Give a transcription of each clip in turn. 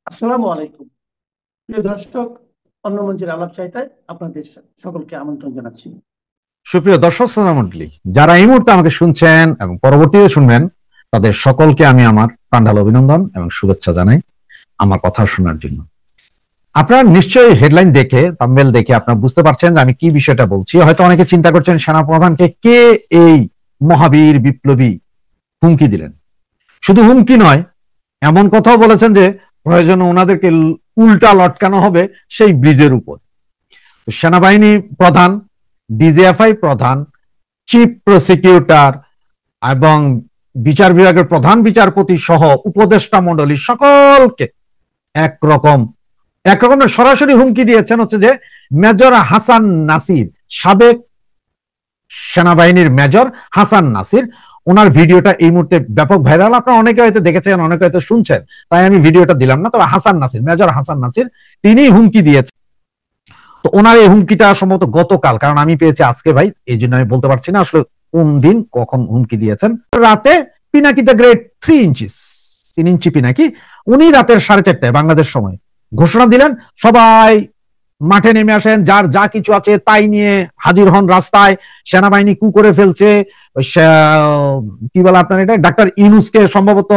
আসসালামু আলাইকুম। প্রিয় দর্শক, অন্য মঞ্চের আলাপ চাইতায় আপনাদের সকলকে আমন্ত্রণ জানাচ্ছি। সুপ্রিয় দর্শক শ্রোতা মণ্ডলী, যারা এই মুহূর্তে আমাকে শুনছেন এবং পরবর্তীতে শুনবেন, তাদের সকলকে আমি আমার প্রাণঢাল অভিনন্দন এবং শুভেচ্ছা জানাই আমার কথা শোনার জন্য। আপনারা নিশ্চয়ই হেডলাইন দেখে, থাম্বনেল দেখে আপনারা বুঝতে পারছেন যে আমি কি বিষয়টা বলছি। হয়তো অনেকে চিন্তা করছেন সেনাপ্রধানকে কে এই মহাবীর বিপ্লবী হুমকি দিলেন। শুধু হুমকি নয়, এমন কথাও বলেছেন যে প্রয়োজনে ওনাদেরকে উল্টা লটকানো হবে সেই ব্রিজের উপর। সেনাবাহিনী প্রধান, ডিজিএফআই প্রধান, চিফ প্রসিকিউটর এবং বিচার বিভাগের প্রধান বিচারপতি সহ উপদেষ্টা মণ্ডলী সকলকে একরকমের সরাসরি হুমকি দিয়েছেন হচ্ছে যে মেজর হাসান নাসির, সাবেক সেনাবাহিনীর মেজর হাসান নাসির, ওনার ভিডিওটা এই মুহূর্তে ব্যাপক ভাইরাল। আপনারা অনেকে হয়তো দেখেছেন, অনেকে হয়তো শুনছেন, তাই আমি ভিডিওটা দিলাম না। তবে হাসান নাসির, মেজর হাসান নাসির, তিনি হুমকি দিয়েছেন। তো ওনার এই হুমকিটা সম্ভবত গতকাল, কারণ আমি পেয়েছি আজকে ভাই, এই জন্য আমি বলতে পারছি না আসলে কোন দিন কখন হুমকি দিয়েছেন। রাতে পিনাকিতে গ্রেড 3 ইঞ্চিস, 3 ইঞ্চি পিনাকি, উনি রাতের 4:30টায় বাংলাদেশ সময় ঘোষণা দিলেন, সবাই মাঠে নেমে আসেন, যার যা কিছু আছে তাই নিয়ে হাজির হন রাস্তায়, সেনাবাহিনী কু করে ফেলছে। কি বলে আপনার এটা, ডাক্তার ইউনূসকে সম্ভবত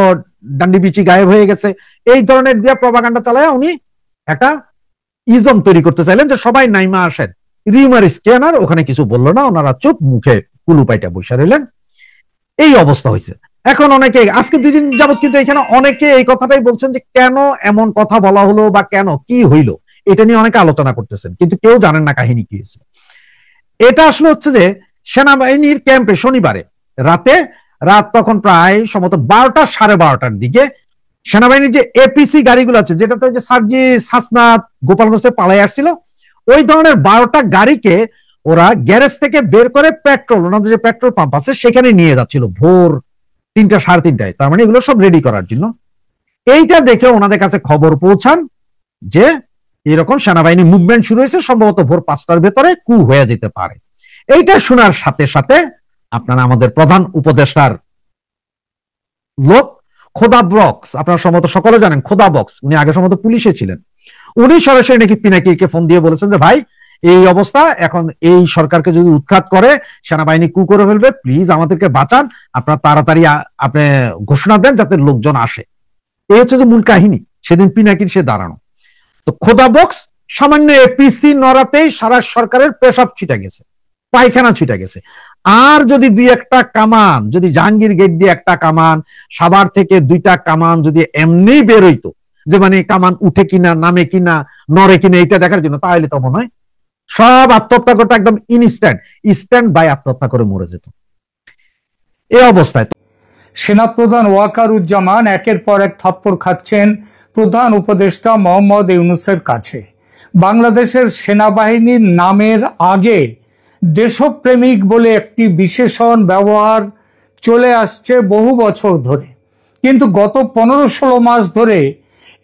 ডান্ডি বিচি গায়েব হয়ে গেছে, এই ধরনের দিয়ে প্রপাগান্ডা চালায় উনি একটা ইজম তৈরি করতে চাইলেন যে সবাই নাইমা আসেন। রিউমার স্ক্যানার ওখানে কিছু বললো না, ওনারা চুপ মুখে কুলুপাইটা বসে রইলেন। এই অবস্থা হয়েছে। এখন অনেকে আজকে 2 দিন যাবত কিন্তু এখানে অনেকে এই কথাটাই বলছেন যে কেন এমন কথা বলা হলো বা কেন কি হইলো, এটা নিয়ে অনেকে আলোচনা করতেছেন, কিন্তু কেউ জানেন না কাহিনী কি হয়েছে। এটা আসলে হচ্ছে যে সেনাবাহিনীর ক্যাম্পে শনিবারে রাত তখন প্রায় সম্ভবত 12টা 12:30টার দিকে সেনাবাহিনীর যে এপিসি গাড়িগুলো আছে, যেটাতে যে সার্জিস হাসনাত গোপালগঞ্জে পালাই আসছিল, ওই ধরনের 12টা গাড়িকে ওরা গ্যারেজ থেকে বের করে পেট্রোল, ওনাদের যে পেট্রোল পাম্প আছে সেখানে নিয়ে যাচ্ছিল ভোর 3টা 3:30টায়। তার মানে এগুলো সব রেডি করার জন্য। এইটা দেখে ওনাদের কাছে খবর পৌঁছান যে এরকম সেনাবাহিনী মুভমেন্ট শুরু হয়েছে, সম্ভবত ভোর 5টার ভেতরে কু হয়ে যেতে পারে। এইটা শোনার সাথে সাথে আপনারা আমাদের প্রধান উপদেষ্টার লোক খোদা বক্স, আপনারা সম্ভবত সকলে জানেন খোদা বক্স, উনি আগে সম্ভবত পুলিশে ছিলেন, উনি সরাসরি নাকি পিনাকিকে ফোন দিয়ে বলেছেন যে ভাই এই অবস্থা, এখন এই সরকারকে যদি উৎখাত করে সেনাবাহিনী কু করে ফেলবে, প্লিজ আমাদেরকে বাঁচান, আপনারা তাড়াতাড়ি আপনি ঘোষণা দেন যাতে লোকজন আসে। এই হচ্ছে যে মূল কাহিনী, সেদিন পিনাকির সে দাঁড়ানো। তো খোদা বক্স সামান্য এপিসি নড়াতেই সারা সরকারের পেশাব ছিটা গেছে, পায়খানা ছিটা গেছে। আর যদি 2-1টা কামান, যদি জাহাঙ্গীর গেট দিয়ে একটা কামান, সাভার থেকে 2টা কামান যদি এমনি বের হইতো, যে মানে কামান উঠে কিনা নামে কিনা নড়ে কিনা এটা দেখার জন্য, তাহলে তো মনে হয় সব আত্মহত্যা করতে একদম স্ট্যান্ড বাই আত্মহত্যা করে মরে যেত। এই অবস্থায় সেনাপ্রধান ওয়াকারুজ্জামান একের পর এক থাপ্পড় খাচ্ছেন প্রধান উপদেষ্টা মোহাম্মদ ইউনূসের কাছে। বাংলাদেশের সেনাবাহিনীর নামের আগে দেশপ্রেমিক বলে একটি বিশেষণ ব্যবহার চলে আসছে বহু বছর ধরে, কিন্তু গত 15-16 মাস ধরে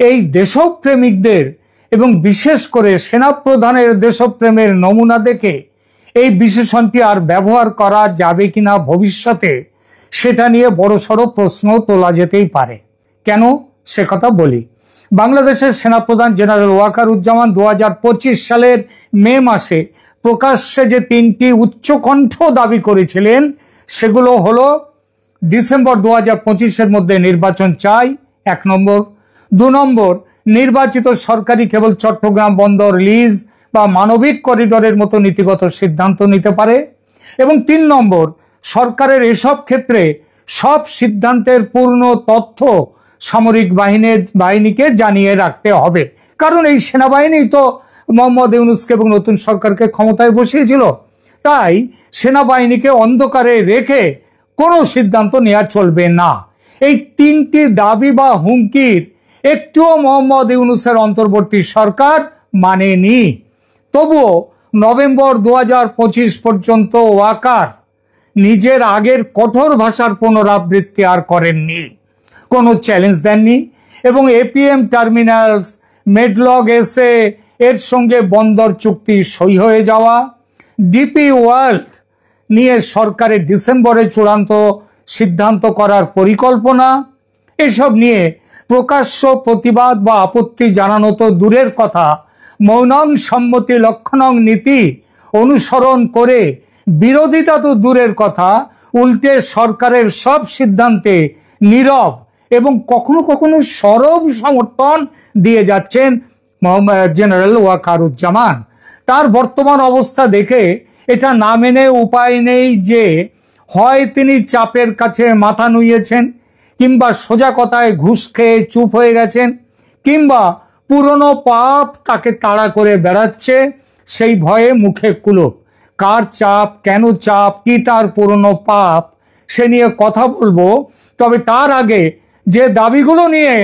এই দেশপ্রেমিকদের এবং বিশেষ করে সেনাপ্রধানের দেশপ্রেমের নমুনা দেখে এই বিশেষণটি আর ব্যবহার করা যাবে কিনা ভবিষ্যতে, সেটা নিয়ে বড়সড় প্রশ্ন তোলা যেতেই পারে। কেন সে কথা বলি। বাংলাদেশের সেনাপ্রধান জেনারেল ওয়াকারুজ্জামান 2025 সালের মে মাসে প্রকাশ্যে যে 3টি উচ্চকণ্ঠ দাবি করেছিলেন, সেগুলো হলো ডিসেম্বর 2025-এর মধ্যে নির্বাচন চাই, 1 নম্বর। 2 নম্বর, নির্বাচিত সরকারি কেবল চট্টগ্রাম বন্দর লিজ বা মানবিক করিডোরের মতো নীতিগত সিদ্ধান্ত নিতে পারে। এবং 3 নম্বর, সরকারের এসব ক্ষেত্রে সব সিদ্ধান্তের পূর্ণ তথ্য সামরিক বাহিনীকে জানিয়ে রাখতে হবে, কারণ এই সেনাবাহিনী তো মোহাম্মদ ইউনূসকে এবং নতুন সরকারকে ক্ষমতায় বসিয়েছিল। তাই সেনাবাহিনীকে অন্ধকারে রেখে কোনো সিদ্ধান্ত নেওয়া চলবে না। এই 3টি দাবি বা হুমকির একটুও মোহাম্মদ ইউনূসের অন্তর্বর্তী সরকার মানেনি। তবুও নভেম্বর 2025 পর্যন্ত ওয়াকার নিজের আগের কঠোর ভাষার পুনরাবৃত্তি আর করেননি, কোনো চ্যালেঞ্জ দেননি এবং এপিএম টার্মিনালস, মেডলগ এসে এর সঙ্গে বন্দর চুক্তি সই হয়ে যাওয়া, ডিপি ওয়ার্ল্ড নিয়ে সরকারের ডিসেম্বরে চূড়ান্ত সিদ্ধান্ত করার পরিকল্পনা, এসব নিয়ে প্রকাশ্য প্রতিবাদ বা আপত্তি জানানো তো দূরের কথা, মৌনং সম্মতি লক্ষণং নীতি অনুসরণ করে বিরোধিতা তো দূরের কথা, উল্টে সরকারের সব সিদ্ধান্তে নীরব এবং কখনো কখনো সরব সমর্থন দিয়ে যাচ্ছেন জেনারেল ওয়াকারুজ্জামান। তার বর্তমান অবস্থা দেখে এটা না মেনে উপায় নেই যে হয় তিনি চাপের কাছে মাথা নুইয়েছেন, কিংবা সোজা কথায় ঘুষ খেয়ে চুপ হয়ে গেছেন, কিংবা পুরনো পাপ তাকে তাড়া করে বেড়াচ্ছে, সেই ভয়ে মুখে কুলুপ। কার চাপ, কেন চাপ, কি তার পুরনো পাপ, সে নিয়ে কথা বলবো। তবে তার আগে যে দাবিগুলো নিয়ে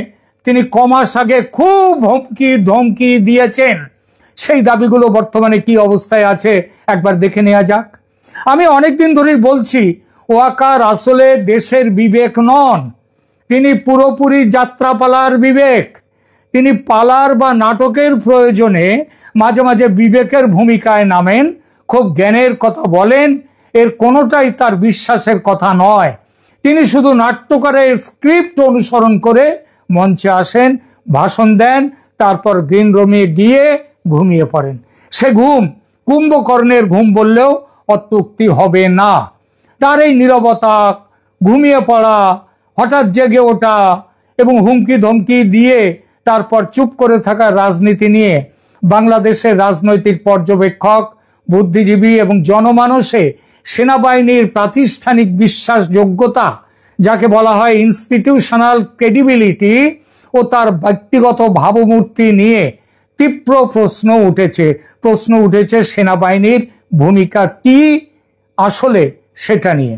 তিনি কমাস আগে খুব হুমকি ধমকি দিয়েছেন, সেই দাবিগুলো বর্তমানে কি অবস্থায় আছে একবার দেখে নেওয়া যাক। আমি অনেকদিন ধরেই বলছি, ওয়াকার আসলে দেশের বিবেক নন, তিনি পুরোপুরি যাত্রাপালার বিবেক। তিনি পালার বা নাটকের প্রয়োজনে মাঝে মাঝে বিবেকের ভূমিকায় নামেন, খুব জ্ঞানের কথা বলেন, এর কোনোটাই তার বিশ্বাসের কথা নয়। তিনি শুধু নাট্যকারের স্ক্রিপ্ট অনুসরণ করে মঞ্চে আসেন, ভাষণ দেন, তারপর গ্রিন রুমে গিয়ে ঘুমিয়ে পড়েন। সে ঘুম কুম্ভকর্ণের ঘুম বললেও অত্যুক্তি হবে না। তার এই নীরবতা, ঘুমিয়ে পড়া, হঠাৎ জেগে ওঠা এবং হুমকি ধমকি দিয়ে তারপর চুপ করে থাকা রাজনীতি নিয়ে বাংলাদেশের রাজনৈতিক পর্যবেক্ষক, বুদ্ধিজীবী এবং জনমানসে সেনাবাহিনীর প্রাতিষ্ঠানিক বিশ্বাসযোগ্যতা, যাকে বলা হয় ইনস্টিটিউশনাল ক্রেডিবিলিটি, ও তার ব্যক্তিগত ভাবমূর্তি নিয়ে তীব্র প্রশ্ন উঠেছে সেনাবাহিনীর ভূমিকা কি আসলে, সেটা নিয়ে।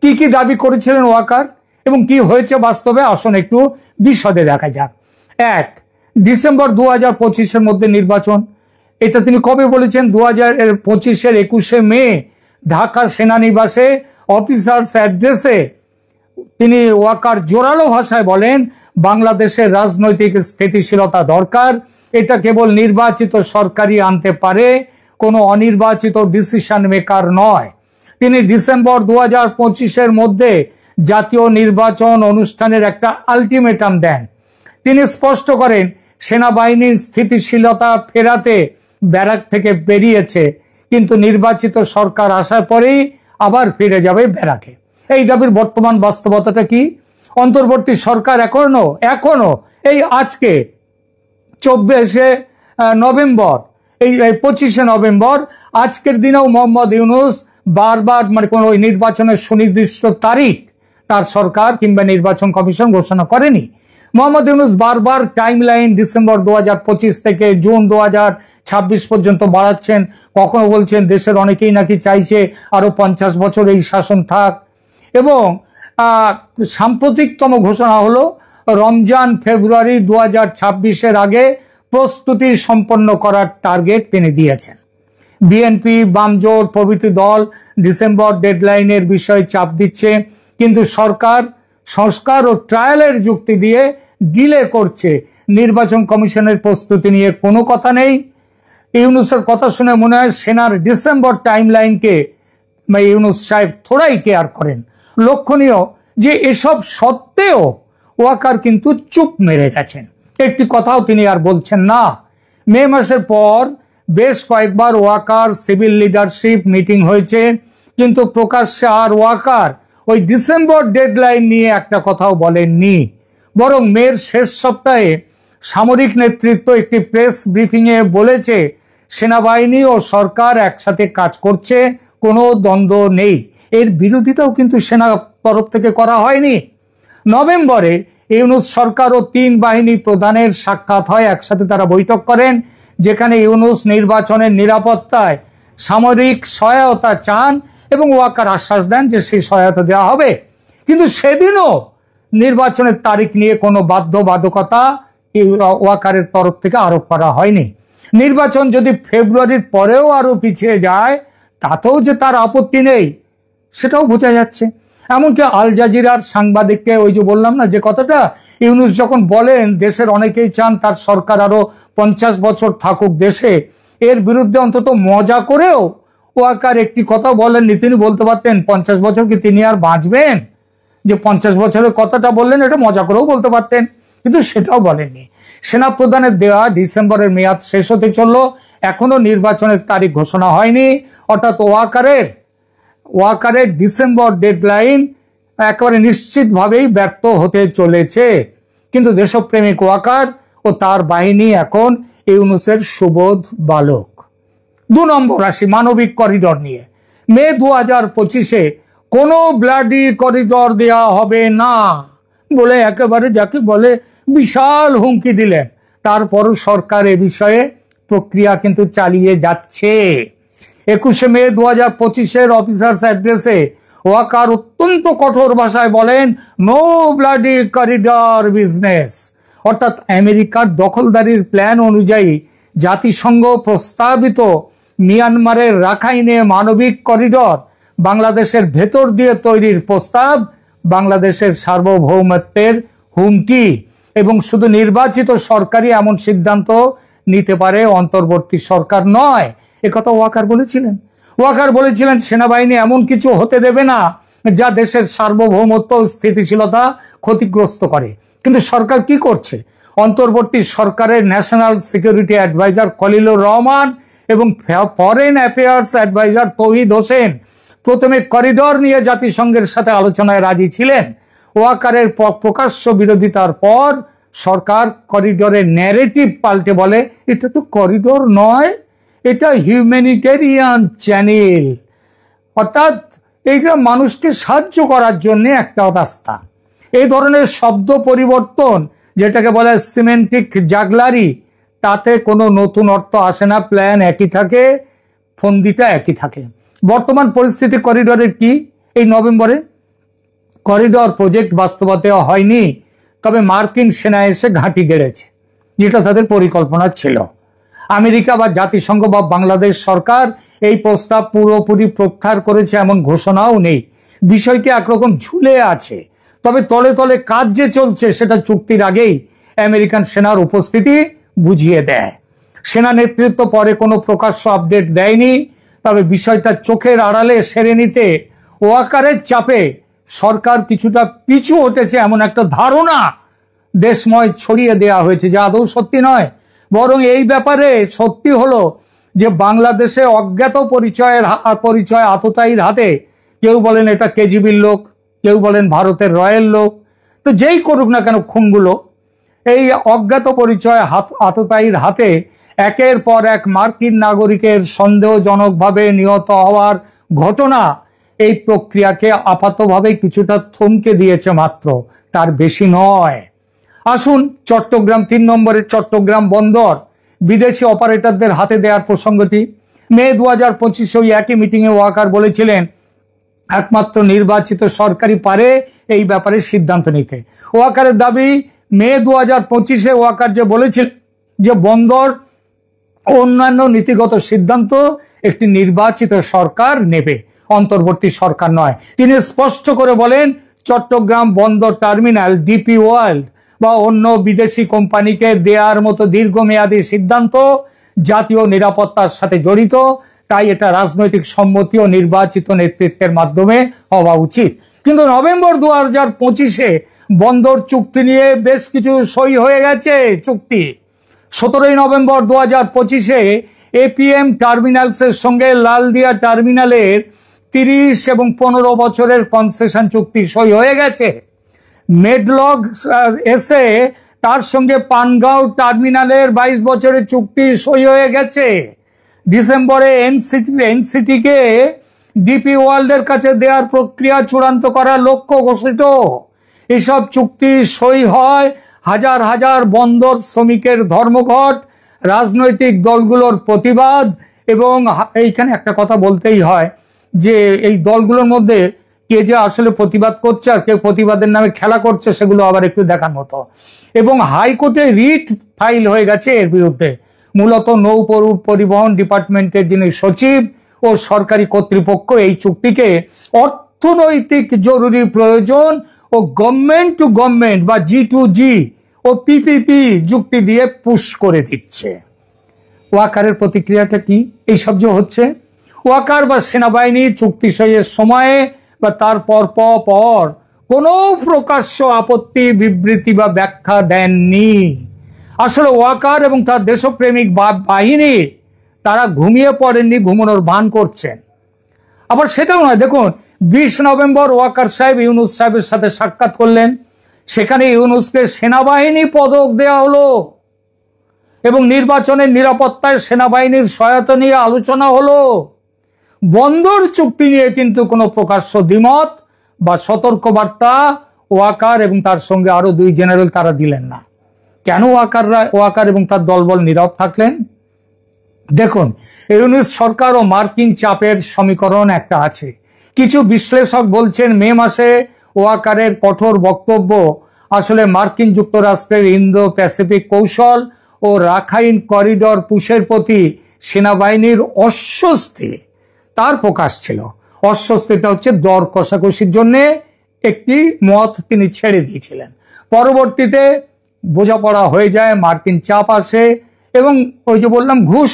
কি কি দাবি করেছিলেন ওয়াকার এবং কি হয়েছে বাস্তবে, আসুন একটু বিশদে দেখা যাক। 1 ডিসেম্বর 2025-এর মধ্যে নির্বাচন, এটা তিনি কবে বলেছেন? 2025-এর 21শে মে ঢাকার সেনানিবাসে অফিসার্স অ্যাড্রেসে তিনি ওয়াকার জোরালো ভাষায় বলেন, বাংলাদেশের রাজনৈতিক স্থিতিশীলতা দরকার, এটা কেবল নির্বাচিত সরকারই আনতে পারে, কোনো অনির্বাচিত ডিসিশন মেকার নয়। তিনি ডিসেম্বর 2025-এর মধ্যে জাতীয় নির্বাচন অনুষ্ঠানের একটা আলটিমেটাম দেন। তিনি স্পষ্ট করেন, সেনাবাহিনীর স্থিতিশীলতা ফেরাতে ব্যারাক থেকে বেরিয়েছে, কিন্তু নির্বাচিত সরকার আসার পরেই আবার ফিরে যাবে ব্যারাকে। এই দাবির বর্তমান বাস্তবতাটা কি? অন্তর্বর্তী সরকার এখনো এই আজকে 24শে নভেম্বর, এই 25শে নভেম্বর, আজকের দিনেও মোহাম্মদ ইউনূস বারবার কোনো নির্বাচনের সুনির্দিষ্ট তারিখ তার সরকার কিংবা নির্বাচন কমিশন ঘোষণা করেনি। মোহাম্মদ ইউনূস বারবার টাইমলাইন ডিসেম্বর 2025 থেকে জুন 2026 পর্যন্ত বাড়াচ্ছেন। কখনো বলছেন দেশের অনেকেই নাকি চাইছে আরো 50 বছর এই শাসন থাক। এবং সাম্প্রতিকতম ঘোষণা হলো রমজান ফেব্রুয়ারি 2026-এর আগে প্রস্তুতি সম্পন্ন করার টার্গেট তিনি দিয়েছেন। বিএনপি, বামজোট প্রভৃতি দল ডিসেম্বর ডেডলাইনের বিষয়ে চাপ দিচ্ছে, কিন্তু সরকার সংস্কার ও ট্রায়ালের যুক্তি দিয়ে ডিলে করছে। নির্বাচন কমিশনের প্রস্তুতি নিয়ে কোনো কথা নেই। ইউনূসের কথা শুনে মনে হয় সেনার ডিসেম্বর টাইমলাইনকে ইউনূস সাহেব থোড়াই কেয়ার করেন। লক্ষণীয় যে এসব সত্ত্বেও ওয়াকার কিন্তু চুপ মেরে গেছেন, একটি কথাও তিনি আর বলছেন না। মে মাসের পর বেশ কয়েকবার ওয়াকার সিভিল লিডারশিপ মিটিং হয়েছে, কিন্তু প্রকাশ্যে আর ওয়াকার ওই ডিসেম্বর ডেডলাইন নিয়ে একটা কথাও বলেননি। বরং মের শেষ সপ্তাহে সামরিক নেতৃত্ব একটি প্রেস ব্রিফিংয়ে বলেছে সেনাবাহিনী ও সরকার একসাথে কাজ করছে, কোনো দ্বন্দ্ব নেই। এর বিরোধিতাও কিন্তু সেনা তরফ থেকে করা হয়নি। নভেম্বরে ইউনূস সরকার ও 3 বাহিনী প্রধানের সাক্ষাৎ হয়, একসাথে তারা বৈঠক করেন, যেখানে ইউনূস নির্বাচনের নিরাপত্তায় সামরিক সহায়তা চান এবং ওয়াকার আশ্বাস দেন যে সেই সহায়তা দেওয়া হবে। কিন্তু সেদিনও নির্বাচনের তারিখ নিয়ে কোনো বাধ্যবাধকতা ওয়াকারের তরফ থেকে আরোপ করা হয়নি। নির্বাচন যদি ফেব্রুয়ারির পরেও আরো পিছিয়ে যায় তাতেও যে তার আপত্তি নেই সেটাও বোঝা যাচ্ছে। এমনকি আল জাজিরার সাংবাদিককে ওই যে বললাম না যে কথাটা, ইউনূস যখন বলেন দেশের অনেকেই চান তার সরকার আরো 50 বছর থাকুক দেশে, এর বিরুদ্ধে অন্তত মজা করেও ওয়াকার একটি কথা বলেননি। তিনি বলতে পারতেন 50 বছর কি তিনি আর বাঁচবেন, যে 50 বছরের কথাটা বললেন এটা মজা করেও বলতে পারতেন। কিন্তু সেটাও বলেননি। সেনাপ্রধানের দেওয়া ডিসেম্বরের মেয়াদ শেষ হতে চললো, এখনো নির্বাচনের তারিখ ঘোষণা হয়নি। অর্থাৎ ওয়াকারের ডিসেম্বর ডেডলাইন একেবারে নিশ্চিতভাবেই ব্যর্থ হতে চলেছে। কিন্তু দেশপ্রেমিক ওয়াকার ও তার বাহিনী এখন ইউনূসের সুবোধ বালক। 2 নম্বর আসি মানবিক করিডর নিয়ে। মে 2025-এ কোনো ব্লাডি করিডর দেয়া হবে না বলে একেবারে যাকে বলে বিশাল হুমকি দিলেন। তারপরও সরকার এ বিষয়ে প্রক্রিয়া কিন্তু চালিয়ে যাচ্ছে। 21শে মে 2025-এর অফিসার্স অ্যাড্রেসে ওয়াকার অত্যন্ত কঠোর ভাষায় বলেন, নো ব্লাডি করিডর বিজনেস। অর্থাৎ আমেরিকার দখলদারির প্ল্যান অনুযায়ী জাতিসংঘ প্রস্তাবিত মিয়ানমারের রাখাইনে মানবিক করিডর বাংলাদেশের ভেতর দিয়ে তৈরির প্রস্তাব বাংলাদেশের সার্বভৌমত্বের হুমকি, এবং শুধু নির্বাচিত সরকারই এমন সিদ্ধান্ত নিতে পারে, অন্তর্বর্তী সরকার নয়। একথা ওয়াকার বলেছিলেন। ওয়াকার বলেছিলেন সেনাবাহিনী এমন কিছু হতে দেবে না যা দেশের সার্বভৌমত্ব ও স্থিতিশীলতা ক্ষতিগ্রস্ত করে। কিন্তু সরকার কি করছে? অন্তর্বর্তী সরকারের national security adviser Khalilur Rahman এবং foreign affairs adviser Touhid Hossain প্রথমে করিডর নিয়ে জাতিসংঘের সাথে আলোচনায় রাজি ছিলেন। ওয়াকারের প্রকাশ্য বিরোধিতার পর সরকার করিডরের ন্যারেটিভ পাল্টে বলে, এটা তো করিডর নয়, এটা হিউম্যানিটেরিয়ান চ্যানেল। অর্থাৎ এইটা মানুষকে সাহায্য করার জন্য একটা রাস্তা। এই ধরনের শব্দ পরিবর্তন, যেটাকে বলে সিমেন্টিক জাগলারি, তাতে কোনো নতুন অর্থ আসে না। প্ল্যান একই থাকে, ফন্দিটা একই থাকে। বর্তমান পরিস্থিতি করিডরের কি? এই নভেম্বরে করিডর প্রজেক্ট বাস্তবায়িত হয়নি, তবে মার্কিন সেনা এসে ঘাঁটি গেড়েছে, যেটা তাদের পরিকল্পনা ছিল। আমেরিকা বা জাতিসংঘ বা বাংলাদেশ সরকার এই প্রস্তাব পুরোপুরি প্রত্যাহার করেছে এমন ঘোষণাও নেই। বিষয়টি একরকম ঝুলে আছে। তবে তলে তলে কাজ যে চলছে সেটা চুক্তির আগেই আমেরিকান সেনার উপস্থিতি বুঝিয়ে দেয়। সেনা নেতৃত্ব পরে কোনো প্রকাশ্য আপডেট দেয়নি, তবে বিষয়টা চোখের আড়ালে সেরে নিতে ওয়াকারের চাপে সরকার কিছুটা পিছু হটেছে এমন একটা ধারণা দেশময় ছড়িয়ে দেওয়া হয়েছে, যা আদৌ সত্যি নয়। বরং এই ব্যাপারে সত্যি হলো যে বাংলাদেশে অজ্ঞাত পরিচয় আততায়ীর হাতে, কেউ বলেন এটা কেজিবির লোক, কেউ বলেন ভারতের রয়্যাল লোক, তো যেই করুক না কেন খুনগুলো, এই অজ্ঞাত পরিচয় আততায়ীর হাতে একের পর এক মার্কিন নাগরিকের সন্দেহজনকভাবে নিহত হওয়ার ঘটনা এই প্রক্রিয়াকে আপাতভাবে কিছুটা থমকে দিয়েছে মাত্র, তার বেশি নয়। আসুন চট্টগ্রাম 3 নম্বরের চট্টগ্রাম বন্দর বিদেশি অপারেটরদের হাতে দেওয়ার প্রসঙ্গটি। মে 2025 ওই একই মিটিংয়ে ওয়াকার বলেছিলেন একমাত্র নির্বাচিত সরকারই পারে এই ব্যাপারে সিদ্ধান্ত নিতে। ওয়াকারের দাবি, মে 2025-এ ওয়াকার যে বলেছিলেন যে বন্দর অন্যান্য নীতিগত সিদ্ধান্ত একটি নির্বাচিত সরকার নেবে, অন্তর্বর্তী সরকার নয়। তিনি স্পষ্ট করে বলেন চট্টগ্রাম বন্দর টার্মিনাল ডিপি ওয়ার্ল্ড বা অন্য বিদেশি কোম্পানিকে দেওয়ার মতো দীর্ঘমেয়াদী সিদ্ধান্ত জাতীয় নিরাপত্তার সাথে জড়িত, তাই এটা রাজনৈতিক সম্মতি ও নির্বাচিত নেতৃত্বের মাধ্যমে হওয়া উচিত। কিন্তু নভেম্বর 2025-এ বন্দর চুক্তি নিয়ে বেশ কিছু সই হয়ে গেছে। চুক্তি 17 নভেম্বর 2025-এ এপিএম টার্মিনালসের সঙ্গে লালদিয়া টার্মিনালের 30 এবং 15 বছরের কনসেশন চুক্তি সই হয়ে গেছে। মেডলগ এসে তার সঙ্গে পানগাঁও টার্মিনালের 22 বছরের চুক্তি সই হয়ে গেছে। ডিসেম্বরে এনসিটিকে ডিপি ওয়ার্ল্ডের কাছে দেওয়ার প্রক্রিয়া চূড়ান্ত করার লক্ষ্য ঘোষিত। এসব চুক্তি সই হয় হাজার হাজার বন্দর শ্রমিকের ধর্মঘট, রাজনৈতিক দলগুলোর প্রতিবাদ, এবং এইখানে একটা কথা বলতেই হয় যে এই দলগুলোর মধ্যে কে যে আসলে প্রতিবাদ করছে আর কেউ প্রতিবাদের নামে খেলা করছে, সেগুলো আবার একটু দেখার মতো। এবং হাইকোর্টে রিট ফাইল হয়ে গেছে এর বিরুদ্ধে। মূলত নৌ পরিবহন ডিপার্টমেন্টের যিনি সচিব ও সরকারি কর্তৃপক্ষ এই চুক্তিকে অর্থনৈতিক জরুরি প্রয়োজন ও গভর্নমেন্ট টু গভর্নমেন্ট বা G2G ও পিপিপি যুক্তি দিয়ে পুশ করে দিচ্ছে। ওয়াকারের প্রতিক্রিয়াটা কি? এই সব যে হচ্ছে, ওয়াকার বা সেনাবাহিনী চুক্তি সইয়ের সময়ে বা তার পর কোনো প্রকাশ্য আপত্তি, বিবৃতি বা ব্যাখ্যা দেননি। আসলে ওয়াকার এবং তার দেশপ্রেমিক বাহিনী তারা ঘুমিয়ে পড়েননি, ঘুমানোর ভান করছেন। আবার সেটাও নয়, দেখুন 20 নভেম্বর ওয়াকার সাহেব ইউনূস সাহেবের সাথে সাক্ষাৎ করলেন। সেখানে ইউনূসকে সেনাবাহিনী পদক দেওয়া হলো এবং নির্বাচনের নিরাপত্তায় সেনাবাহিনীর সহায়তা নিয়ে আলোচনা হলো। বন্দর চুক্তি নিয়ে কিন্তু কোনো প্রকাশ্য দ্বিমত বা সতর্কবার্তা ওয়াকার এবং তার সঙ্গে আরো 2 জেনারেল তারা দিলেন না। কেন ওয়াকার এবং তার দলবল নীরব থাকলেন? দেখুন, ইউনূস সরকার ও মার্কিন চাপের সমীকরণ একটা আছে। কিছু বিশ্লেষক বলছেন মে মাসে ওয়াকারের কঠোর বক্তব্য আসলে মার্কিন যুক্তরাষ্ট্রের ইন্দো প্যাসিফিক কৌশল ও রাখাইন করিডর পুশের প্রতি সেনাবাহিনীর অস্বস্তি তার প্রকাশ ছিল। অস্বস্তিটা হচ্ছে দর কষাকষির জন্য একটি মত তিনি ছেড়ে দিয়েছিলেন। পরবর্তীতে বোঝাপড়া হয়ে যায়, মার্কিন চাপ আসে এবং ওই যে বললাম ঘুষ,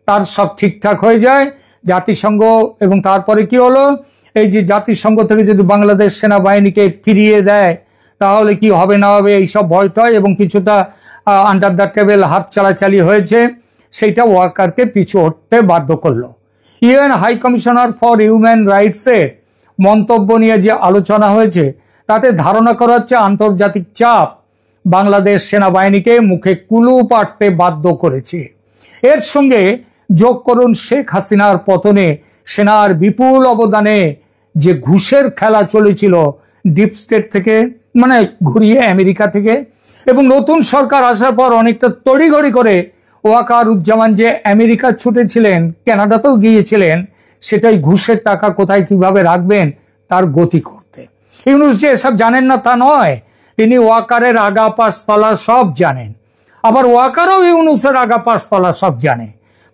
তার সব ঠিকঠাক হয়ে যায়। জাতিসংঘ এবং তারপরে কি হলো, এই যে জাতিসংঘ থেকে যদি বাংলাদেশ সেনাবাহিনীকে ফিরিয়ে দেয় তাহলে কি হবে না হবে এইসব ভয়টয় এবং কিছুটা আন্ডার দ্য টেবিল হাত চালাচালি হয়েছে, সেইটা ওয়াকারকে পিছু হটতে বাধ্য করলো। UN high commissioner for human রাইটসের মন্তব্য নিয়ে যে আলোচনা হয়েছে তাতে ধারণা করা হচ্ছে আন্তর্জাতিক চাপ বাংলাদেশ সেনাবাহিনীকে মুখে কুলু পাটতে বাধ্য করেছে। এর সঙ্গে যোগ করুন শেখ হাসিনার পতনে সেনার বিপুল অবদানে যে ঘুষের খেলা চলেছিল ডিপ স্টেট থেকে, মানে ঘুরিয়ে আমেরিকা থেকে, এবং নতুন সরকার আসার পর অনেকটা তড়িঘড়ি করে ওয়াকারুজ্জামান যে আমেরিকা ছুটেছিলেন, কানাডাতেও গিয়েছিলেন, সেটাই ঘুষের টাকা কোথায় কিভাবে রাখবেন তার গতি করতে। ইউনূস যে এসব জানেন না তা নয়, তিনি ওয়াকারের আগা পাশতলা সব জানেন, আবার ওয়াকারও ইউনূসের আগা পাশতলা সব জানে।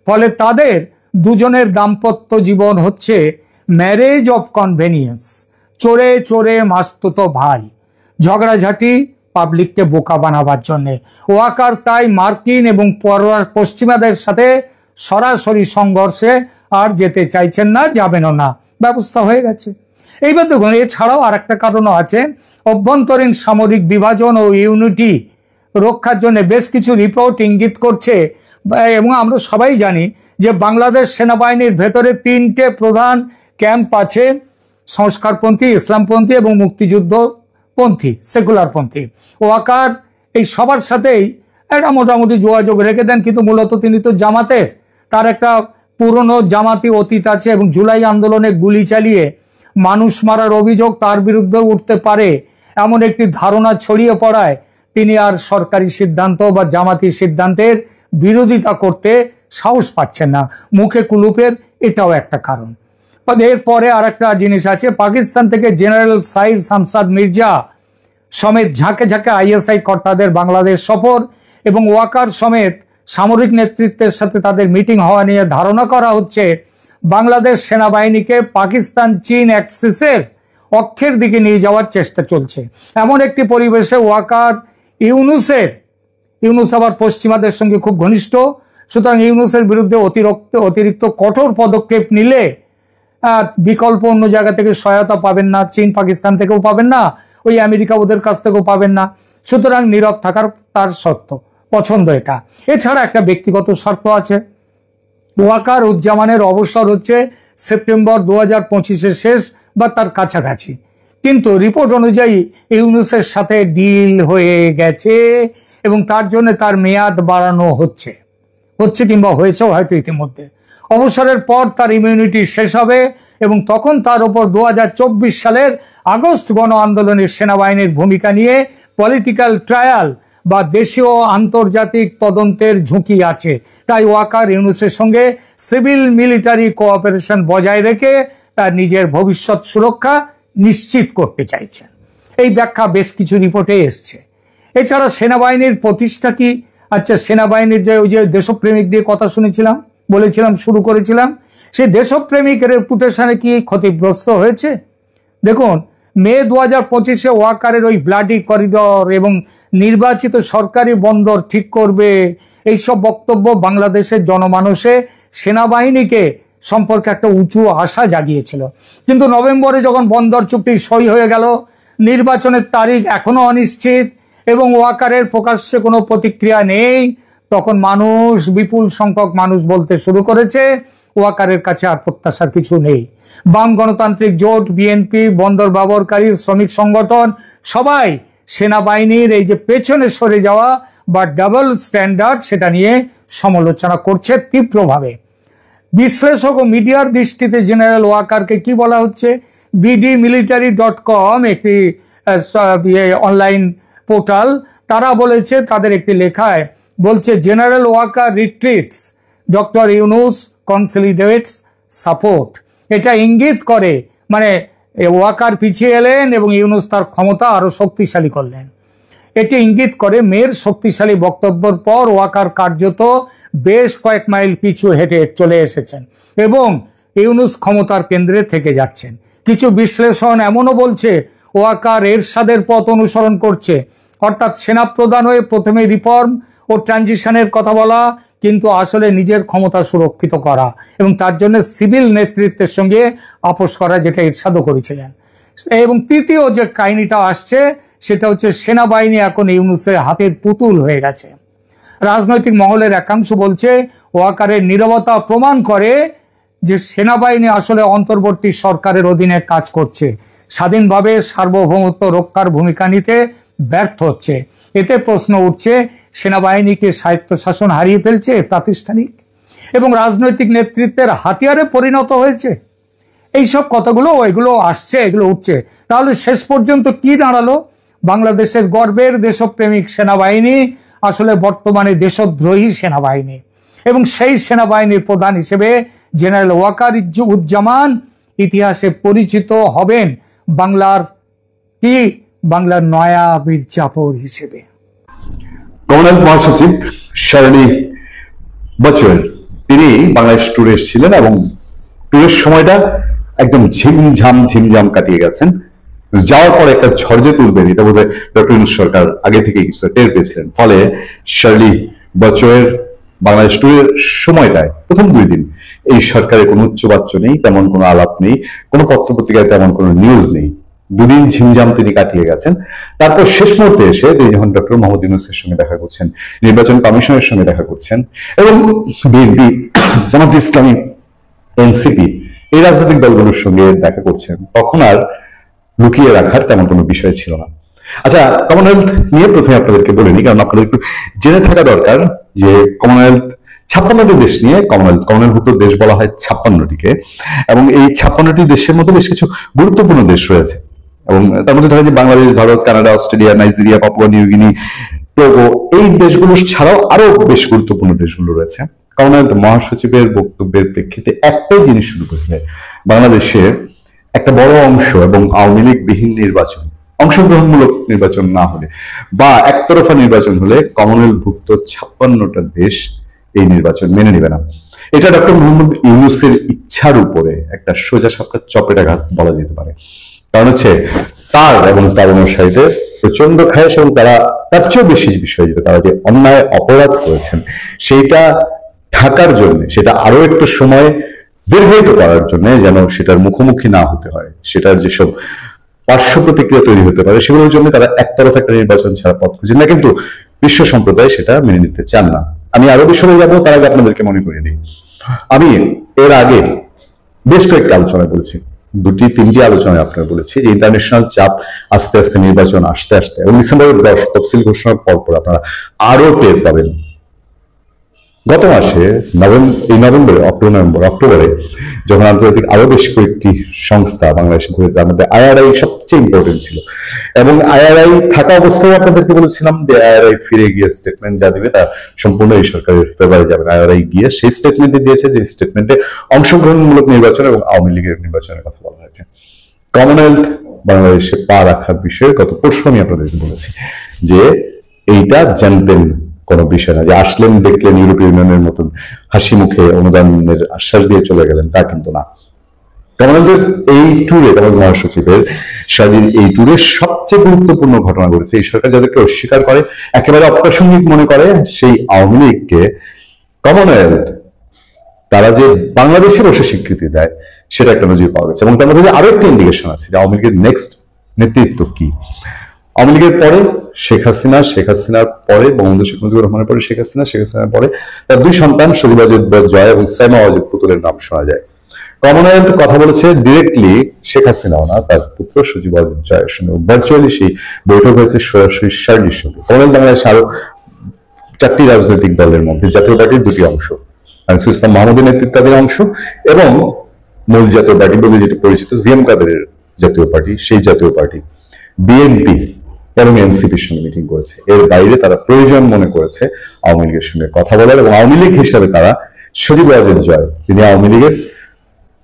ফলে তাদের দুজনের দাম্পত্য জীবন হচ্ছে ম্যারেজ অফ কনভেনিয়েন্স, চোরে চোরে মাস্তুতো ভাই, ঝগড়াঝাটি পাবলিককে বোকা বানাবার জন্য। ওয়াকার তাই মার্কিন এবং পশ্চিমাদের সাথে সরাসরি সংঘর্ষে আর যেতে চাইছেন না, যাবেনও না, ব্যবস্থা হয়ে গেছে। এইবার দেখুন, এছাড়াও আর একটা কারণও আছে। অভ্যন্তরীণ সামরিক বিভাজন ও ইউনিটি রক্ষার জন্য বেশ কিছু রিপোর্ট ইঙ্গিত করছে, এবং আমরা সবাই জানি যে বাংলাদেশ সেনাবাহিনীর ভেতরে 3টে প্রধান ক্যাম্প আছে, সংস্কারপন্থী, ইসলামপন্থী এবং মুক্তিযুদ্ধপন্থী, সেকুলারপন্থী। ওয়াকার এই সবার সাথেই একটা মোটামুটি যোগাযোগ রেখে দেন, কিন্তু মূলত তিনি তো জামাতের, তার একটা পুরনো জামাতি অতীত আছে এবং জুলাই আন্দোলনে গুলি চালিয়ে মানুষ মারার অভিযোগ তার বিরুদ্ধে উঠতে পারে এমন একটি ধারণা ছড়িয়ে পড়ায় তিনি আর সরকারি সিদ্ধান্ত বা জামাতি সিদ্ধান্তের বিরোধিতা করতে সাহস পাচ্ছেন না, মুখে কুলুপের এটাও একটা কারণ। এরপরে আর একটা জিনিস আছে, পাকিস্তান থেকে জেনারেল সাইর শামসাদ মির্জা সমেত ঝাঁকে ঝাঁকে আইএসআই কর্তাদের বাংলাদেশ সফর এবং ওয়াকার সমেত সামরিক নেতৃত্বের সাথে তাদের মিটিং হওয়া নিয়ে ধারণা করা হচ্ছে বাংলাদেশ সেনাবাহিনীকে পাকিস্তান চীন অ্যাক্সিসের অক্ষের দিকে নিয়ে যাওয়ার চেষ্টা চলছে। এমন একটি পরিবেশে ওয়াকার ইউনূস আবার পশ্চিমাদের সঙ্গে খুব ঘনিষ্ঠ, সুতরাং ইউনূসের বিরুদ্ধে অতিরিক্ত কঠোর পদক্ষেপ নিলে বিকল্প অন্য জায়গা থেকে সহায়তা পাবেন না, চীন পাকিস্তান থেকেও পাবেন না, ওই আমেরিকা ওদের কাছ থেকেও পাবেন না, সুতরাং নীরব থাকার তার সত্য পছন্দ এটা। এছাড়া একটা ব্যক্তিগত স্বার্থ আছে। ওয়াকারুজ্জামানের অবসর হচ্ছে সেপ্টেম্বর 2025-এর শেষ বা তার কাছাকাছি, কিন্তু রিপোর্ট অনুযায়ী ইউনূসের সাথে ডিল হয়ে গেছে এবং তার জন্য তার মেয়াদ বাড়ানো হচ্ছে কিংবা হয়েছেও হয়তো ইতিমধ্যে। অবসরের পর তার ইমিউনিটি শেষ হবে এবং তখন তার উপর 2024 সালের আগস্ট গণ আন্দোলনের সেনাবাহিনীর ভূমিকা নিয়ে পলিটিক্যাল ট্রায়াল বা দেশীয় আন্তর্জাতিক তদন্তের ঝুঁকি আছে। তাই ওয়াকার ইউনূসের সঙ্গে সিভিল মিলিটারি কোঅপারেশন বজায় রেখে তার নিজের ভবিষ্যৎ সুরক্ষা নিশ্চিত করতে চাইছেন। এই ব্যাখ্যা বেশ কিছু রিপোর্টে এসছে। এছাড়া সেনাবাহিনীর প্রতিষ্ঠা কি, আচ্ছা সেনাবাহিনীর যে ওই যে দেশপ্রেমিক দিয়ে কথা বলেছিলাম শুরু করেছিলাম, সেই দেশপ্রেমিক রেপুটেশনে কি ক্ষতিগ্রস্ত হয়েছে? দেখুন, মে 2025-এ ওয়াকারের ওই ব্লাডি করিডর এবং নির্বাচিত সরকারি বন্দর ঠিক করবে এইসব বক্তব্য বাংলাদেশের জনমানসে সেনাবাহিনীকে সম্পর্কে একটা উঁচু আশা জাগিয়েছিল। কিন্তু নভেম্বরে যখন বন্দর চুক্তি সই হয়ে গেল, নির্বাচনের তারিখ এখনো অনিশ্চিত এবং ওয়াকারের প্রকাশ্যে কোনো প্রতিক্রিয়া নেই, তখন মানুষ, বিপুল সংখ্যক মানুষ বলতে শুরু করেছে ওয়াকারের কাছে আর প্রত্যাশার কিছু নেই। বাম গণতান্ত্রিক জোট, বিএনপি, বন্দর ব্যবহারকারী, শ্রমিক সংগঠন সবাই সেনাবাহিনীর এই যে পেছনে সরে যাওয়া বা ডাবল স্ট্যান্ডার্ড সেটা নিয়ে সমালোচনা করছে তীব্রভাবে। বিশ্লেষক ও মিডিয়ার দৃষ্টিতে জেনারেল ওয়াকারকে কি বলা হচ্ছে? bdmilitary.com একটি অনলাইন পোর্টাল, তারা বলেছে তাদের একটি লেখায় বলছে general Waker রিট্রিটস, doctor Yunus কনসলিডেটস support. এটা ইঙ্গিত করে মানে ওয়াকার পিছিয়ে এলেন এবং ইউনুস তার ক্ষমতা আরো শক্তিশালী করলেন। এটি ইঙ্গিত করে মেয়ের শক্তিশালী বক্তব্যের পর ওয়াকার কার্যত বেশ কয়েক মাইল পিছু হেঁটে চলে এসেছেন এবং ইউনুস ক্ষমতার কেন্দ্রে থেকে যাচ্ছেন। কিছু বিশ্লেষণ এমনও বলছে ওয়াকার এরশাদের পথ অনুসরণ করছে, অর্থাৎ সেনাপ্রধান হয়ে প্রথমে রিফর্ম ও ট্রানজিশনের কথা বলা, কিন্তু আসলে নিজের ক্ষমতা সুরক্ষিত করা এবং তার জন্য সিভিল নেতৃত্বের সঙ্গে আপোষ করা, যেটা এরশাদও করেছিলেন। এবং তৃতীয় যে কাহিনীটা আসছে সেটা হচ্ছে সেনাবাহিনী এখন ইউনুসের হাতের পুতুল হয়ে গেছে। রাজনৈতিক মহলের একাংশ বলছে ওয়াকারের নীরবতা প্রমাণ করে যে সেনাবাহিনী আসলে অন্তর্বর্তী সরকারের অধীনে কাজ করছে, স্বাধীনভাবে সার্বভৌমত্ব রক্ষার ভূমিকা নিতে ব্যর্থ হচ্ছে। এতে প্রশ্ন উঠছে, সেনাবাহিনীকে স্বায়ত্তশাসন হারিয়ে ফেলছে, প্রাতিষ্ঠানিক এবং রাজনৈতিক নেতৃত্বের হাতিয়ারে পরিণত হয়েছে। এইসব কথাগুলো এগুলো আসছে, এগুলো উঠছে। তাহলে শেষ পর্যন্ত কি দাঁড়ালো? বাংলাদেশের গর্বের দেশপ্রেমিক সেনাবাহিনী আসলে বর্তমানে দেশদ্রোহী সেনাবাহিনী এবং সেই সেনাবাহিনীর প্রধান হিসেবে জেনারেল ওয়াকার উজ্জামান ইতিহাসে পরিচিত হবেন বাংলার নয়া বীর জাফর হিসেবে। কমনওয়েলথ মহাসচিব শার্লি বচওয়েল তিনি বাংলাদেশ ট্যুরে এসেছিলেন এবং ট্যুরের সময়টা একদম ঝিমঝাম কাটিয়ে গেছেন। যাওয়ার পর একটা ঝড় যে তুলবেন এটা বোধহয় ডক্টর ইউনূস সরকার আগে থেকে কিছু টের পেয়েছিলেন। ফলে শার্লি বচওয়েল বাংলাদেশ ট্যুরের সময়টায় প্রথম 2 দিন এই সরকারের কোনো উচ্চবাচ্য নেই, তেমন কোনো আলাপ নেই, কোনো পত্রপত্রিকায় তেমন কোনো নিউজ নেই। 2 দিন ঝিমঝাম তিনি কাটিয়ে গেছেন। তারপর শেষ মুহূর্তে এসে তিনি যখন ডক্টর মোহাম্মদ ইউনূসের সঙ্গে দেখা করছেন, নির্বাচন কমিশনের সঙ্গে দেখা করছেন এবং বিএনপি, জামাত ইসলামী, এনসিপি এই রাজনৈতিক দলগুলোর সঙ্গে দেখা করছেন, তখন আর লুকিয়ে রাখার তেমন কোনো বিষয় ছিল না। আচ্ছা, কমনওয়েলথ নিয়ে প্রথমে আপনাদেরকে বলিনি, কারণ আপনাদের একটু জেনে থাকা দরকার যে কমনওয়েলথ 56টি দেশ নিয়ে কমনওয়েলথভুক্ত দেশ বলা হয় 56টিকে, এবং এই 56টি দেশের মধ্যে বেশ কিছু গুরুত্বপূর্ণ দেশ রয়েছে এবং তার মধ্যে ধরেন যে Bangladesh, Bharat, Canada, Australia, Nigeria, Papua New Guinea, Togo, এই দেশগুলো ছাড়াও আরো বেশ গুরুত্বপূর্ণ দেশগুলো রয়েছে। কমনওয়েলথ মহাসচিবের বক্তব্যের প্রেক্ষিতে একটাই জিনিস শুরু করেছে, বাংলাদেশে একটা বড় অংশ এবং আওয়ামী লীগ বিহীন নির্বাচন, অংশগ্রহণমূলক নির্বাচন না হলে বা একতরফা নির্বাচন হলে কমনওয়েলথভুক্ত 56টা দেশ এই নির্বাচন মেনে নেবে না। এটা ডক্টর মোহাম্মদ ইউনূসের ইচ্ছার উপরে একটা সোজা সাপটা চপেটাঘাত বলা যেতে পারে। কারণ হচ্ছে তার এবং তার অনুসারীদের প্রচন্ড খায়েশ এবং তারা তার চেয়েও বেশি বিষয় যেটা তারা যে অন্যায় অপরাধ করেছেন সেইটা ঢাকার জন্য, সেটা আরো একটু সময় দীর্ঘায়িত করার জন্য, যেন সেটার মুখোমুখি না হতে হয়, সেটার যেসব পার্শ্ব প্রতিক্রিয়া তৈরি হতে পারে সেগুলোর জন্য তারা একতরফা একটা নির্বাচন ছাড়া পথ খুঁজেন না, কিন্তু বিশ্ব সম্প্রদায় সেটা মেনে নিতে চান না। আমি আরো বিষয়ে যাবো, তার আগে আপনাদেরকে মনে করিয়ে দিই, আমি এর আগে বেশ কয়েকটি আলোচনায় বলেছি, 2-3টি আলোচনায় আপনারা বলেছি যে ইন্টারন্যাশনাল চাপ আস্তে আস্তে নির্বাচন আসতে এবং ডিসেম্বরের 10 তফসিল ঘোষণার পর আপনারা আরো টের পাবেন। গত মাসে অক্টোবরে যখন আন্তর্জাতিক আরো বেশ কয়েকটি সংস্থা বাংলাদেশে ঘুরেছে, তার মধ্যে আইআরআই সবচেয়ে ইম্পর্টেন্ট ছিল এবং আইআরআই থাকা অবস্থায় আপনাদেরকে বলেছিলাম যে আইআরআই ফিরে গিয়ে স্টেটমেন্ট যা দিবে তা সম্পূর্ণ এই সরকারের ফেভারে যাবে। আইআরআই গিয়ে সেই স্টেটমেন্টে দিয়েছে, যে স্টেটমেন্টে অংশগ্রহণমূলক নির্বাচন এবং আওয়ামী লীগের নির্বাচনের কথা বলা হয়েছে। কমনওয়েলথ বাংলাদেশে পা রাখার বিষয়ে গত পরশু আমি আপনাদেরকে বলেছি যে এইটা জানতেন কোনো বিষয় না, যে আসলেন, দেখলেন, ইউরোপীয় ইউনিয়নের মতন হাসি মুখে অনুদানের আশ্বাস দিয়ে চলে গেলেন, তা কিন্তু না। কমনওয়েলথের এই ট্যুরে, কমনওয়েলথ মহাসচিবের স্বাধীন এই ট্যুরে সবচেয়ে গুরুত্বপূর্ণ ঘটনা ঘটেছে। এই সরকার যাদেরকে অস্বীকার করে, একেবারে অপ্রাসঙ্গিক মনে করে সেই আওয়ামী লীগকে কমনওয়েলথ তারা যে বাংলাদেশে বসে স্বীকৃতি দেয় সেটা একটা নজির পাওয়া গেছে। এবং তার মধ্যে আরো একটা ইন্ডিকেশন আছে যে আওয়ামী লীগের নেক্সট নেতৃত্ব কি। আওয়ামী লীগের পরে শেখ হাসিনা, শেখ হাসিনার পরে বঙ্গবন্ধু শেখ মুজিবুর রহমানের পরে শেখ হাসিনা, শেখ হাসিনার পরে তার দুই সন্তান সজীব ওয়াজেদ জয় এবং সাইমা ওয়াজেদ পুতুলের নাম শোনা যায়। কমনওয়েলথ কথা বলেছে ডিরেক্টলি শেখ হাসিনাও না, তার পুত্র সজীব ওয়াজেদ জয়ের সঙ্গে ভার্চুয়ালি সেই বৈঠক হয়েছে সরাসরি শার্লির সঙ্গে। কমনওয়েলথ বাংলাদেশ আরো 4টি রাজনৈতিক দলের মধ্যে জাতীয় পার্টির 2টি অংশ, আনিসুল ইসলাম মাহমুদের নেতৃত্বাধীন অংশ এবং মূল জাতীয় পার্টি বলে যেটি পরিচিত জিএম কাদেরের জাতীয় পার্টি, সেই জাতীয় পার্টি বিএনপি এবং এনসিপির সঙ্গে মিটিং করেছে। এর বাইরে তারা প্রয়োজন মনে করেছে আওয়ামী লীগের সঙ্গে কথা বলার, এবং আওয়ামী লীগ হিসাবে তারা সজীব ওয়াজেদ জয়, তিনি আওয়ামী লীগের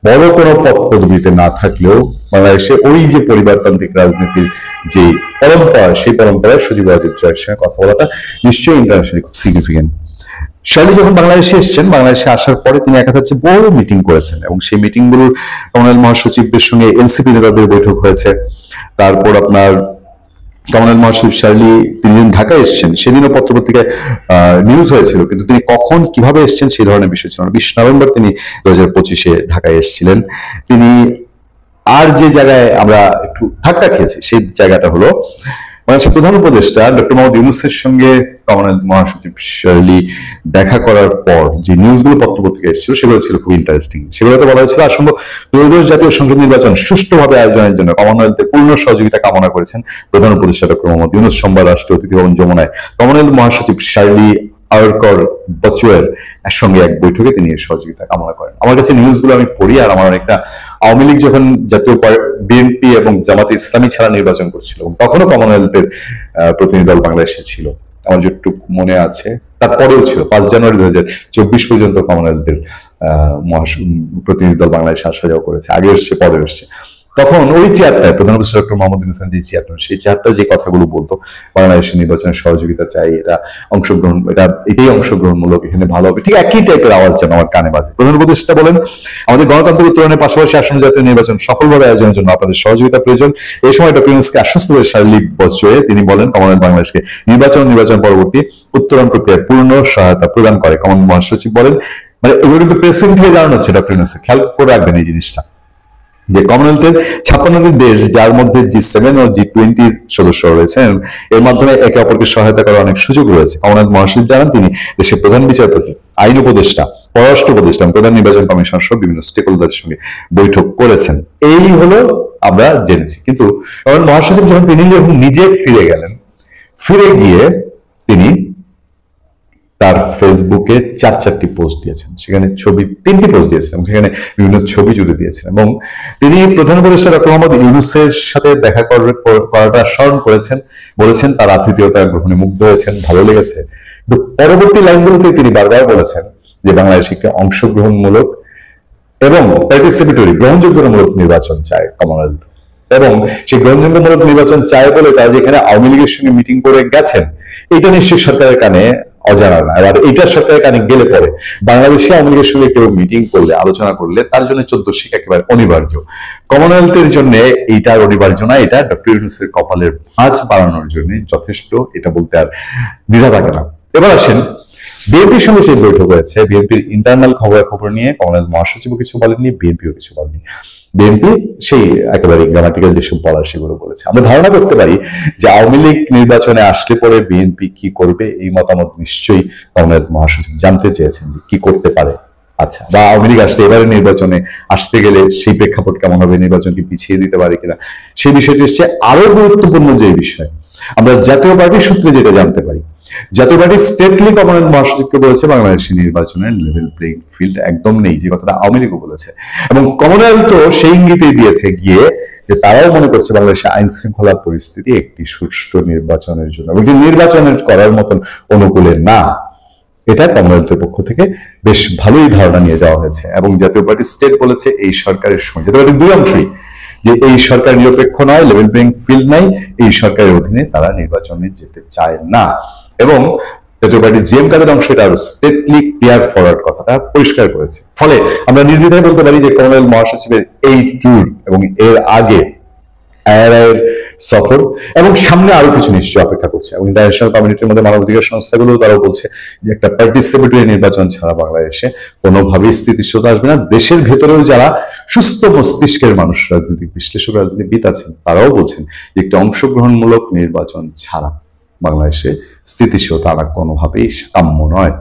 বড় কোনো পদ পদবিতে না থাকলেও বাংলাদেশে ওই যে পরিবারতান্ত্রিক রাজনীতির যে পরম্পরা, সেই পরম্পরায় সজীব ওয়াজেদ জয়ের সঙ্গে কথা বলাটা নিশ্চয়ই ইন্টারন্যাশনালি খুব সিগনিফিকেন্ট। শার্লি যখন বাংলাদেশে এসেছেন, বাংলাদেশে আসার পরে তিনি একাধারে বড় মিটিং করেছেন এবং সেই মিটিংগুলোর কমনওয়েলথ মহাসচিবদের সঙ্গে এনসিপি নেতাদের বৈঠক হয়েছে। তারপর আপনার কমনওয়েলথ মহাসচিব শার্লি তিনি যেদিন ঢাকায় এসেছেন সেদিনও পত্রপত্রিকায় নিউজ হয়েছিল, কিন্তু তিনি কখন কিভাবে এসেছেন সেই ধরনের বিষয় ছিল না। 20 নভেম্বর তিনি 2025-এ ঢাকায় এসেছিলেন। তিনি আর যে জায়গায় আমরা একটু ধাক্কা খেয়েছি সেই জায়গাটা হলো বাংলাদেশের প্রধান উপদেষ্টা ডক্টর মোহাম্মদ ইউনূসের সঙ্গে কমনওয়েলথ মহাসচিব শার্লি দেখা করার পর যে নিউজগুলো পত্রপত্রিকায় এসেছিল সেগুলো ছিল খুব ইন্টারেস্টিং। সেগুলোতে বলা হয়েছিল আসন্ন ত্রয়োদশ জাতীয় সংসদ নির্বাচন সুষ্ঠুভাবে আয়োজনের জন্য কমনওয়েলথের পূর্ণ সহযোগিতা কামনা করেছেন প্রধান উপদেষ্টা ডক্টর মোহাম্মদ ইউনূস সোমবার রাষ্ট্রীয় অতিথি ভবন যমুনায় কমনওয়েলথ মহাসচিব শার্লি আরকর বচুয়ের সঙ্গে এক বৈঠকে তিনি এর সহযোগিতা কামনা করেন। আমার কাছে নিউজগুলো আমি পড়ি আর আমার অনেকটা আওয়ামী লীগ যখন জাতীয় বিএনপি এবং জামাতে ইসলামী ছাড়া নির্বাচন করছিল তখনও কমনওয়েলথের প্রতিনিধি দল বাংলাদেশে ছিল, আমার যেটুকু মনে আছে। তারপরেও ছিল 5 জানুয়ারি 2024 পর্যন্ত কমনওয়েলথের প্রতিনিধি দল বাংলাদেশে আসা যাওয়া করেছে, আগে এসছে পরে এসছে। তখন ওই চেয়ারটায় প্রধান উপদেষ্টা ডক্টর মোহাম্মদ ইউনূস যে চেয়ারটা, সেই চেয়ারটা যে কথাগুলো বলতো বাংলাদেশের নির্বাচনের সহযোগিতা চাই, এটা অংশগ্রহণ, এটাই অংশগ্রহণমূলক, এখানে ভালো হবে, ঠিক একই টাইপের আওয়াজ যেন আমার কানে বাজে। প্রধান উপদেষ্টা বলেন আমাদের গণতান্ত্রিক উত্তরণের পাশাপাশি আসন্ন জাতীয় নির্বাচন সফলভাবে আয়োজনের জন্য আপনাদের সহযোগিতা প্রয়োজন। এই সময় ডক্টর ইউনূসকে আশ্বস্ত করে শার্লি বচুয়ে তিনি বলেন কমনওয়েলথ বাংলাদেশকে নির্বাচন পরবর্তী উত্তরণ প্রক্রিয়ায় পূর্ণ সহায়তা প্রদান করে। কমন মহাসচিব বলেন, মানে এগুলো কিন্তু প্রেসিডেন্ট থেকে জানানো হচ্ছে ডক্টর ইউনূস, খেয়াল করে রাখবেন এই জিনিসটা, যে কমনওয়েলথের 56টি দেশ যার মধ্যে G7 ও G20 সদস্য রয়েছেন, এর মাধ্যমে একে অপরকে সহায়তা করার অনেক সুযোগ রয়েছে। কমনওয়েলথ মহাসচিব জানান তিনি দেশের প্রধান বিচারপতি, আইন উপদেষ্টা, পররাষ্ট্র উপদেষ্টা এবং প্রধান নির্বাচন কমিশনার সহ বিভিন্ন স্টেক হোল্ডারের সঙ্গে বৈঠক করেছেন। এই হলো আমরা জেনেছি। কিন্তু মহাসচিব যখন তিনি নিজে ফিরে গেলেন, ফিরে গিয়ে তিনি তার ফেসবুকে 4টি পোস্ট দিয়েছেন, সেখানে ছবি 3টি পোস্ট দিয়েছেন এবং সেখানে বিভিন্ন ছবি জুড়ে দিয়েছেন এবং তিনি প্রধান উপদেষ্টা ডক্টর মোহাম্মদ ইউনূসের সাথে দেখা করাটা স্মরণ করেছেন, বলেছেন তার আতিথেয়তা গ্রহণে মুগ্ধ হয়েছেন, ভালো লেগেছে। কিন্তু পরবর্তী লাইনগুলোতে তিনি বারবার বলেছেন যে বাংলাদেশ একটি অংশগ্রহণমূলক এবং পার্টিসিপেটরি গ্রহণযোগ্যমূলক নির্বাচন চায় কমনওয়েলথ, এবং সেই গ্রহণযোগ্যমূলক নির্বাচন চায় বলে তারা যেখানে আওয়ামী লীগের সঙ্গে মিটিং করে গেছেন, এটা নিশ্চয়ই সরকারের কানে অজানা না। এবার এইটা সরকারের কানে গেলে পরে বাংলাদেশে আওয়ামী লীগের সঙ্গে কেউ মিটিং করলে, আলোচনা করলে তার জন্য 14 শিখ একেবারে অনিবার্য। কমনওয়েলথের জন্য এইটা অনিবার্য না, এটা ডক্টর ইউনূসের কপালের ভাঁজ বাড়ানোর জন্য যথেষ্ট, এটা বলতে আর দ্বিধা থাকে না। এবার আসেন বিএনপির সঙ্গে সেই বৈঠক হয়েছে, বিএনপির ইন্টারনাল খবর নিয়ে কমনওয়েলথ মহাসচিবও কিছু বলেননি, বিএনপিও কিছু বলেনি। বিএনপি সেই একেবারে গ্রামাটিক্যাল যেসব বলার সেগুলো বলেছে। আমরা ধারণা করতে পারি যে আওয়ামী লীগ নির্বাচনে আসলে পরে বিএনপি কি করবে, এই মতামত নিশ্চয়ই কমনওয়েলথ মহাসচিব জানতে চেয়েছেন যে কি করতে পারে। আচ্ছা, বা আওয়ামী লীগ আসলে এবারে নির্বাচনে আসতে গেলে সেই প্রেক্ষাপট কেমন হবে, নির্বাচন কি পিছিয়ে দিতে পারে কিনা, সেই বিষয়টি হচ্ছে আরো গুরুত্বপূর্ণ যে বিষয়। আমরা জাতীয় পার্টির সূত্রে যেটা জানতে পারি, জাতীয় পার্টি স্টেটলি কমনওয়েলথ মহাসচিবকে বলেছে বাংলাদেশের নির্বাচনের লেভেল প্লেইং ফিল্ড একদম নেই, যে কথাটা আওয়ামী লীগও বলেছে, এবং কমনওয়েলথ সেই ইঙ্গিতই দিয়েছে গিয়ে যে তারাও মনে করছে বাংলাদেশের আইন শৃঙ্খলা পরিস্থিতি একটি সুষ্ঠু নির্বাচনের জন্য এবং যে নির্বাচনের করার মতন অনুকূলে না, এটা কমনওয়েলথের পক্ষ থেকে বেশ ভালোই ধারণা নিয়ে যাওয়া হয়েছে। এবং জাতীয় পার্টি স্টেট বলেছে এই সরকারের সময়, জাতীয় পার্টির দুই অংশই, যে এই সরকার নিরপেক্ষ নয়, লেভেল প্লেইং ফিল্ড নাই, এই সরকারের অধীনে তারা নির্বাচনে যেতে চায় না। এবং জাতীয় পার্টির জিএম কাদের অংশ এটা স্টেটলি ক্লিয়ার ফরওয়ার্ড কথাটা পরিষ্কার করেছে। ফলে আমরা নির্দ্বিধায় বলতে পারি যে কমনওয়েলথ মহাসচিবের এই ট্যুর এবং এর আগে আইআরআই সফর, এবং সামনে আরো কিছু নিশ্চয় অপেক্ষা করছে। এবং ইন্টারন্যাশনাল কমিউনিটির মধ্যে মানবাধিকার সংস্থাগুলো তারাও বলছে যে একটা পার্টিসিপেটরি নির্বাচন ছাড়া বাংলাদেশে কোনোভাবেই স্থিতিশীলতা আসবে না। দেশের ভেতরেও যারা সুস্থ মস্তিষ্কের মানুষ, রাজনৈতিক বিশ্লেষক, রাজনীতিবিদ আছেন, তারাও বলছেন যে একটি অংশগ্রহণমূলক নির্বাচন ছাড়া বাংলাদেশে স্থিতিশীলতা আনা কোনোভাবেই কাম্য নয়।